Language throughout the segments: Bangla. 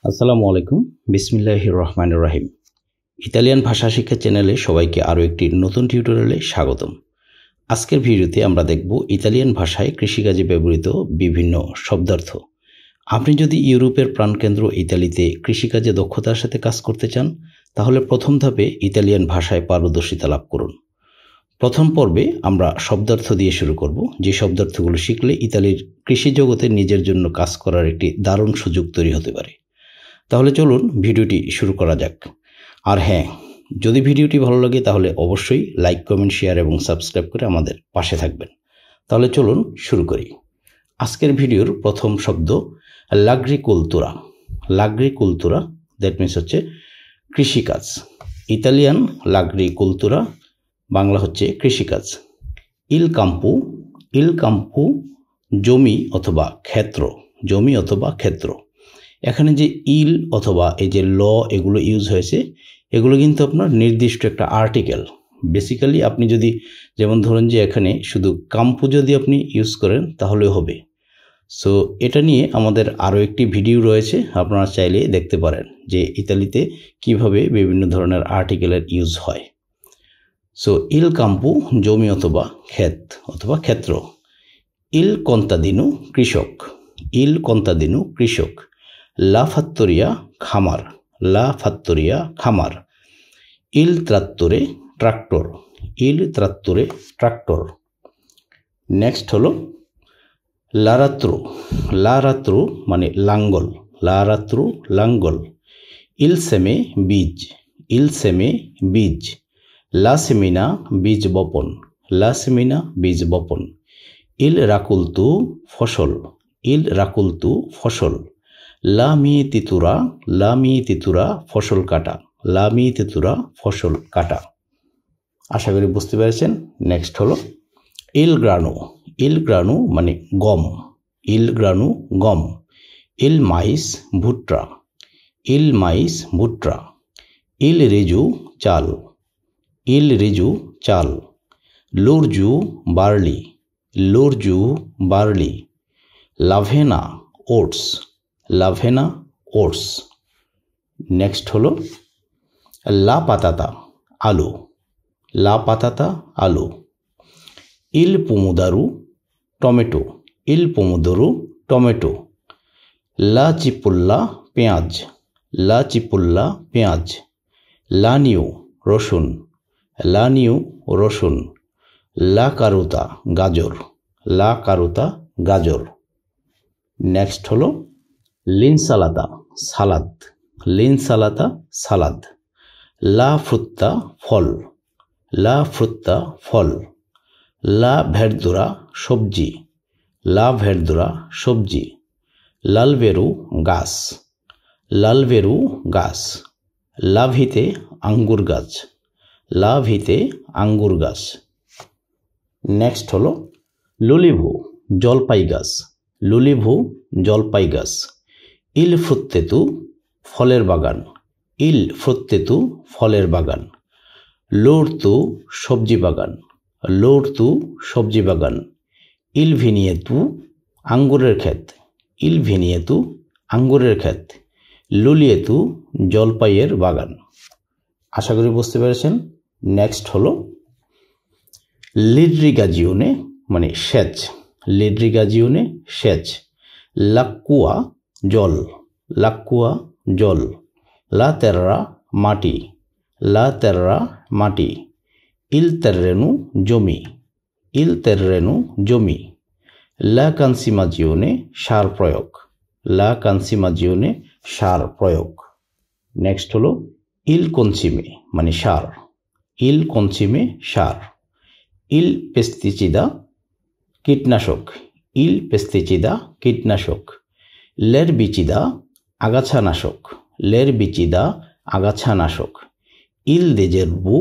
আসসালামু আলাইকুম। বিসমিল্লাহির রহমানির রহিম। ইতালিয়ান ভাষা শিক্ষা চ্যানেলে সবাইকে আরও একটি নতুন টিউটোরিয়ালে স্বাগতম। আজকের ভিডিওতে আমরা দেখব ইতালিয়ান ভাষায় কৃষিকাজে ব্যবহৃত বিভিন্ন শব্দার্থ। আপনি যদি ইউরোপের প্রাণকেন্দ্র ইতালিতে কৃষিকাজে দক্ষতার সাথে কাজ করতে চান, তাহলে প্রথম ধাপে ইতালিয়ান ভাষায় পারদর্শিতা লাভ করুন। প্রথম পর্বে আমরা শব্দার্থ দিয়ে শুরু করব, যে শব্দার্থগুলো শিখলে ইতালির কৃষি জগতে নিজের জন্য কাজ করার একটি দারুণ সুযোগ তৈরি হতে পারে। তাহলে চলুন ভিডিওটি শুরু করা যাক। আর হ্যাঁ, যদি ভিডিওটি ভালো লাগে তাহলে অবশ্যই লাইক, কমেন্ট, শেয়ার এবং সাবস্ক্রাইব করে আমাদের পাশে থাকবেন। তাহলে চলুন শুরু করি। আজকের ভিডিওর প্রথম শব্দ লাগরিকুলতুরা। লাগরিকুলতুরা দ্যাট মিনস হচ্ছে কৃষিকাজ। ইতালিয়ান লাগরিকুলতুরা, বাংলা হচ্ছে কৃষিকাজ। ইল কাম্পু জমি অথবা ক্ষেত্র, জমি অথবা ক্ষেত্র। এখানে যে ইল অথবা এই যে ল এগুলো ইউজ হয়েছে, এগুলো কিন্তু আপনার নির্দিষ্ট একটা আর্টিকেল। বেসিক্যালি আপনি যদি যেমন ধরুন যে এখানে শুধু কাম্পু যদি আপনি ইউজ করেন তাহলে হবে। সো এটা নিয়ে আমাদের আরও একটি ভিডিও রয়েছে, আপনারা চাইলে দেখতে পারেন যে ইতালিতে কিভাবে বিভিন্ন ধরনের আর্টিকেলের ইউজ হয়। সো ইল কাম্পু জমি অথবা ক্ষেত অথবা ক্ষেত্র। ইল কন্তাদিনু কৃষক, ইল কন্তাদিনু কৃষক। লা ফাত্তরিয়া খামার, লা ফাত্তরিয়া খামার। ইল ত্রাত্তরে ট্রাক্টর, ইল ত্রাত্তরে ট্রাক্টর। নেক্সট হলো লারাত্রু, লারাত্রু মানে লাঙ্গল, লারাত্রু লাঙ্গল। ইল সেমে বীজ, ইল সেমে বীজ। লা সেমিনা বীজ বপন, লা সেমিনা বীজ বপন। ইল রাকুলতু ফসল, ইল রাকুলতু ফসল। লামি তিতুরা ফসল কাটা, লামি তিতুরা ফসল কাটা। আশা করি বুঝতে পেরেছেন। নেক্সট হলো ইল গ্রানু, ইল গ্রানু মানে গম, ইল গ্রানু গম। ইল মাইস ভুট্টা, ইল মাইস ভুট্টা। ইল রিজু চাল, ইল রিজু চাল। লুরজু বার্লি, লুরজু বার্লি। লাভেনা ওটস, লাভেনা ওটস। নেক্সট হলো লা পাতাতা আলু, লা পাতাতা আলু। ইল পোমোদারু টমেটো, ইল পোমোদারু টমেটো। লা চিপুল্লা পেঁয়াজ, লা চিপুল্লা পেঁয়াজ। লানিউ রসুন, লানিউ রসুন। লা কারুতা গাজর, লা কারুতা গাজর। নেক্সট হলো লিনসালাতা সালাদ, লিনসালাতা সালাদ। লা ফ্রুত্তা ফল, লা ফ্রুত্তা ফল। লা ভেরদুরা সবজি, লা ভেরদুরা সবজি। লালবেরু গাছ, লালবেরু গাছ। লাভিতে আঙ্গুর গাছ, লাভিতে আঙ্গুর গাছ। নেক্সট হলো লুলিভু জলপাই গাছ, লুলিভু জলপাই গাছ। ইল ফ্রুত্তেতু ফলের বাগান, ইল ফ্রুত্তেতু ফলের বাগান। লোরতু সবজি বাগান, লোরতু সবজি বাগান। ইল ভিনিয়েতু আঙ্গুরের ক্ষেত, ইল ভিনিয়েতু আঙ্গুরের ক্ষেত। লুলিয়েতু জলপাইয়ের বাগান। আশা করি বুঝতে পেরেছেন। নেক্সট হলো লিড্রিগাজিওনে মানে সেচ, লিড্রিগাজিওনে সেচ। লাক্কুয়া জল, লাক্কুয়া জল। লা তেররা মাটি, লা তেররা মাটি। ইল তেররেনু জমি, ইল তেররেনু জমি। লা কানসিমাজিওনে সার প্রয়োগ, লা কানসিমাজিওনে সার প্রয়োগ। নেক্সট হলো ইল কনসিমে মানে সার, ইল কনসিমে সার। ইল পেস্তিচিদা কীটনাশক, ইল পেস্তিচিদা কীটনাশক। লের বিচিদা আগাছানাশক, লের বিচিদা আগাছানাশক। ইল দেজেরবু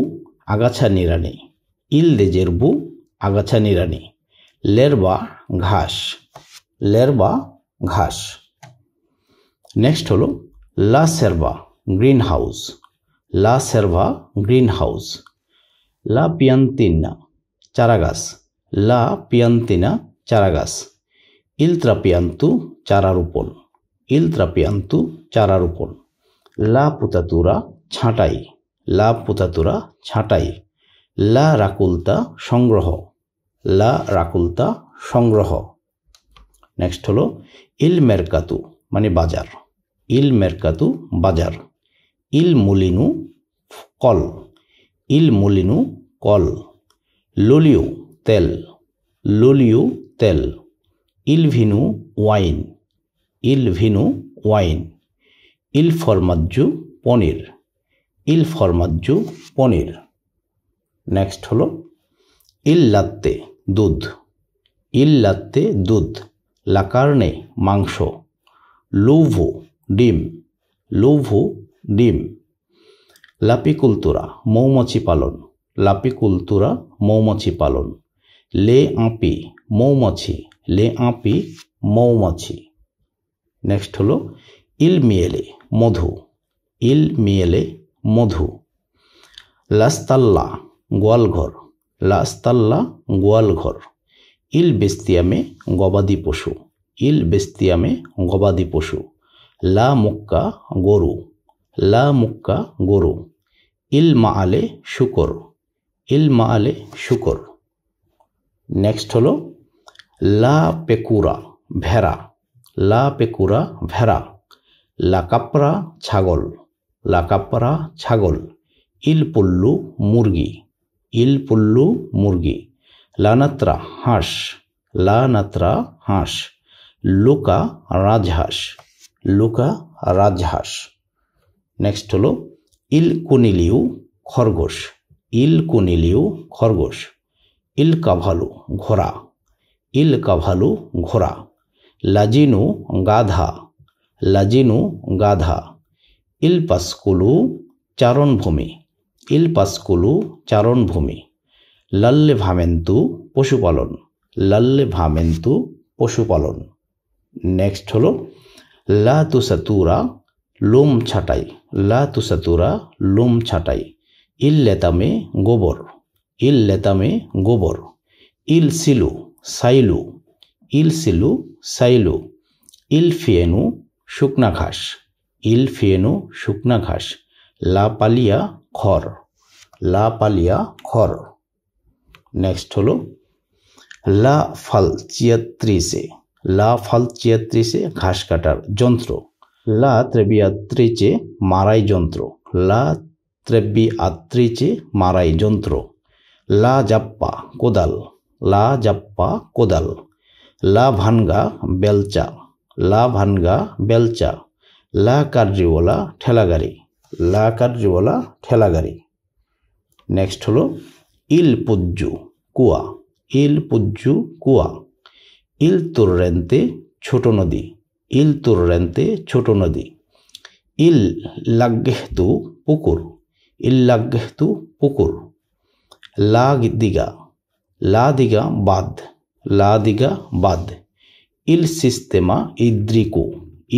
আগাছা নিড়ানি, ইল দেজেরবু আগাছা নিড়ানি। লেরবা ঘাস, লেরবা ঘাস। নেক্সট হলো লা সেরভা গ্রিন হাউস, লা সেরভা গ্রিন হাউস। লা পিয়ান্তিনা চারাগাছ, লা পিয়ান্তিনা চারাগাছ। ইল ত্রাপিয়ান্তু চারা রোপণ, ইল ত্রাপিয়ান্তু চারা রোপণ। লা পুতাতুরা ছাঁটাই, লা পুতাতুরা ছাঁটাই। লা রাকুলতা সংগ্রহ, লা রাকুলতা সংগ্রহ। নেক্সট হলো ইল মেরকাতু মানে বাজার, ইল মেরকাতু বাজার। ইল মুলিনু কল, ইল মুলিনু কল। লোলিও তেল, লোলিও তেল। ইল ভিনু ওয়াইন, ইল ভিনু ওয়াইন। ইল ফরমাজ্জু পনির, ইল ফরমাজ্জু পনির। নেক্সট হলো ইল লাত্তে দুধ, ইল লাত্তে দুধ। লা কার্নে মাংস। লুভো ডিম, লুভো ডিম। লাপিকুলতুরা মৌমাছি পালন, লাপিকুলতুরা মৌমাছি পালন। লে আঁপি মৌমাছি, লে আঁপি মৌমাছি। নেক্সট হলো ইল মিয়েলে মধু, ইল মিয়েলে মধু। লাস্তাল্লা গোয়ালঘর, লাস্তাল্লা গোয়ালঘর। ইল বেস্তিয়ামে গবাদি পশু, ইল বেস্তিয়ামে গবাদি পশু। লা মুক্কা গরু, লা মুক্কা গরু। ইল মাআলে শুকর, ইল মাআলে শুকর। নেক্সট হলো লা পেকুরা ভেড়া, লা পেকুরা ভেড়া। লা কাপড়া ছাগল, লা কাপড়া ছাগল। ইল পুল্লু মুরগি, ইল পুল্লু মুরগি। লা নাত্রা হাঁস, লা নাত্রা হাঁস। লুকা রাজহাঁস, লুকা রাজহাঁস। নেক্সট হলো ইল কুনিলিউ খরগোশ, ইল কুনিলিউ খরগোশ। ইল কাভালু ঘোড়া, ইল কাভালু ঘোড়া। লাজিনু গাধা, লাজিনু গাধা। ইল পাসকুলু চারণভূমি, ইল পাসকুলু চারণভূমি। লাল্লে ভামেন্তু পশুপালন, লাল্লে ভামেন্তু পশুপালন। নেক্সট হলো লা তুসাতুরা লোম ছাঁটাই, লা তুসাতুরা লোম ছাঁটাই। ইল লেতামে গোবর, ইল লেতামে গোবর। ইল সিলু সাইলু, ইল সিলু সাইলু। ইল ফিয়েনু শুকনা ঘাস, ইল ফিয়েনু শুকনা ঘাস। লা পালিয়া খড়, লা পালিয়া খড়। নেক্সট হলো লা ফালচিয়াত্রিসে, লা ফালচিয়াত্রিসে ঘাস কাটার যন্ত্র। লা ত্রেবিয়াত্রিচে মারাই যন্ত্র, লা ত্রেবিয়াত্রিচে মারাই যন্ত্র। লা জাপ্পা কোদাল, লা জাপ্পা কোদাল। লা ভানগা বেলচা, লা ভানগা বেলচা। লা কার্রিওয়ালা ঠেলাগাড়ি, লা কার্রিওয়ালা ঠেলাগাড়ি। নেক্সট হলো ইল পুজ্জু কুয়া, ইল পুজ্জু কুয়া। ইল তোর্রেন্তে ছোট নদী, ইল তোর্রেন্তে ছোট নদী। ইল লাগ্গেহতু পুকুর, ইল লাগ্গেহতু পুকুর। লা দিগা, লা দিগা বাঁধ, লা দিগা বাঁধ। ইল সিস্তেমা ইদ্রিকু,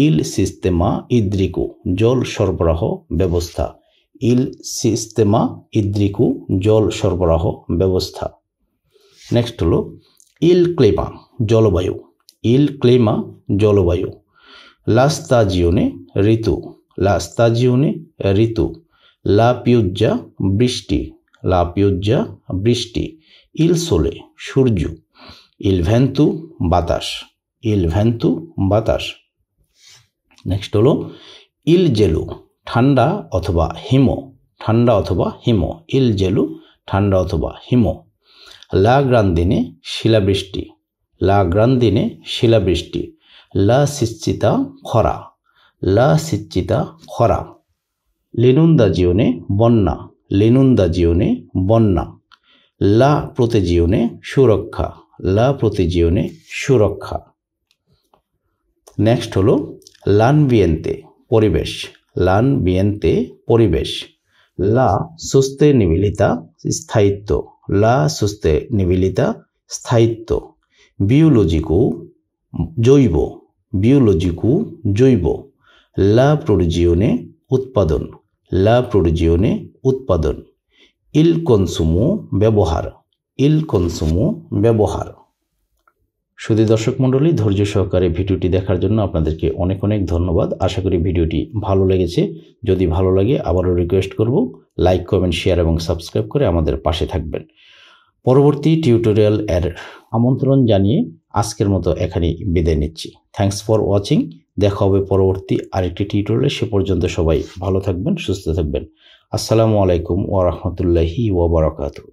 ইল সিস্তেমা ইদ্রিকু জল সরবরাহ ব্যবস্থা, ইল সিস্তেমা ইদ্রিকু জল সরবরাহ ব্যবস্থা। নেক্সট হলো ইল ক্লেমা জলবায়ু, ইল ক্লেমা জলবায়ু। লা স্তাজিওনে ঋতু, লা স্তাজিওনে ঋতু। লা পিউজ্জা বৃষ্টি, লা পিউজ্জা বৃষ্টি। ইল সোলে সূর্য। ইল ভেন্তু বাতাস, ইল ভেন্তু বাতাস। নেক্সট হলো ইল জেলু ঠান্ডা অথবা হিম, ঠান্ডা অথবা হিম। ইল জেলু ঠান্ডা অথবা হিম। লা গ্রান্দিনে শিলাবৃষ্টি, লা গ্রান্দিনে শিলাবৃষ্টি। লা সিচ্চিতা খরা, লা সিচ্চিতা খরা। লিনুন্দাজিওনে বন্যা, লিনুন্দাজিওনে বন্যা। লা প্রোতেজিওনে সুরক্ষা, লা প্রোতেজিওনে সুরক্ষা। নেক্সট হলো লানবিয়েন্তে পরিবেশ, লানবিয়েন্তে পরিবেশ। লা সোস্টেনিবিলিতা স্থায়িত্ব, লা সোস্টেনিবিলিতা স্থায়িত্ব। বিওলজিকু জৈব, বিওলজিকু জৈব। লা প্রোডিজিওনে উৎপাদন, লা প্রোডিজিওনে উৎপাদন। ইল কনসুমো ব্যবহার, ইল কনসুমো ব্যবহার। শুধু দর্শক মণ্ডলী, ধৈর্য সহকারে ভিডিওটি দেখার জন্য আপনাদেরকে অনেক অনেক ধন্যবাদ। আশা করি ভিডিওটি ভালো লেগেছে। যদি ভালো লাগে আবারও রিকোয়েস্ট করব, লাইক, কমেন্ট, শেয়ার এবং সাবস্ক্রাইব করে আমাদের পাশে থাকবেন। পরবর্তী টিউটোরিয়াল এর আমন্ত্রণ জানিয়ে আজকের মতো এখানেই বিদায় নিচ্ছি। Thanks for watching. দেখা হবে পরবর্তী আরেকটি টিউটোরিয়ালে। সে পর্যন্ত সবাই ভালো থাকবেন, সুস্থ থাকবেন। আসসালামু আলাইকুম ওয়া রাহমাতুল্লাহি ওয়া বারাকাতুহু।